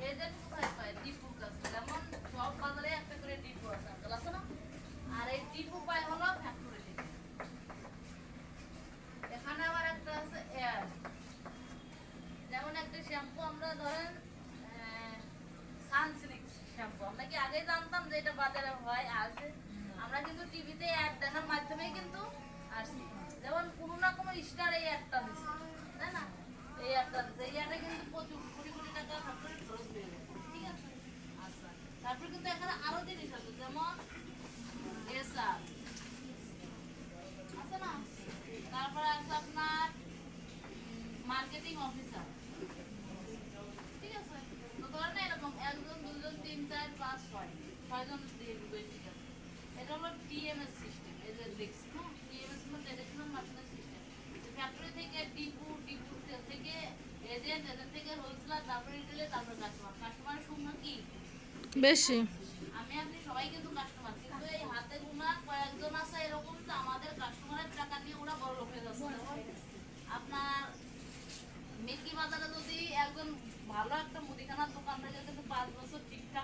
Agent কোথায় পায়? ডিপোর কাছে। যেমন সব বাজারে একটা করে ডিপো আছে, আছে না? আর এই ডিপো পায় হলো ফ্যাক্টরি থেকে। এখানে আবার একটা আছে এয়ার। যেমন একটা শ্যাম্পু আমরা ধরেন সানসিল্ক শ্যাম্পু, আমরা কি আগে জানতাম যে এটা বাজারে হয় আছে? আমরা কিন্তু টিভিতে অ্যাড দেখার মাধ্যমেই কিন্তু আসছি। যেমন কোনো না কোনো স্টার এই অ্যাডটা দিচ্ছে, তাই না? এই অ্যাডটা দিচ্ছে, এই অ্যাডে কিন্তু প্রচুর কোটি কোটি টাকা ফ্যাক্টরি খরচ হয়ে গেছে, ঠিক আছে? আচ্ছা, তারপর কিন্তু এখানে আরো জিনিস আছে, যেমন এসআর আছে না? তারপরে আছে আপনার মার্কেটিং অফিসার, ঠিক আছে? তো ধরেন এরকম 1 জন 2 জন 3 4 5 6 জন দিয়ে দিবে, ঠিক আছে? এটা হলো টিএমএস সিস্টেম। এই যে দেখছি না, টিএমএস হলো ট্রেডিশনাল মার্কেটিং সিস্টেম। ফ্যাক্টরি থেকে ডিপো, ডিপো থেকে এজেন্ট, এজেন্ট থেকে হোলসেলার, তারপরে রিটেইলার, তারপরে কাস্টমার। কাস্টমারের সংখ্যা কি বেশি? আমি আপনি সবাই কিন্তু কাস্টমার, কিন্তু এই হাতে গোনা কয়েকজন আছে এরকম, তো আমাদের কাস্টমারের টাকা দিয়ে ওরা বড় লোক হয়ে যাচ্ছে। আপনার মিল্কি বাজারে যদি একজন ভালো একটা মুদিখানার দোকান থেকে কিন্তু 5 বছর ঠিকঠাক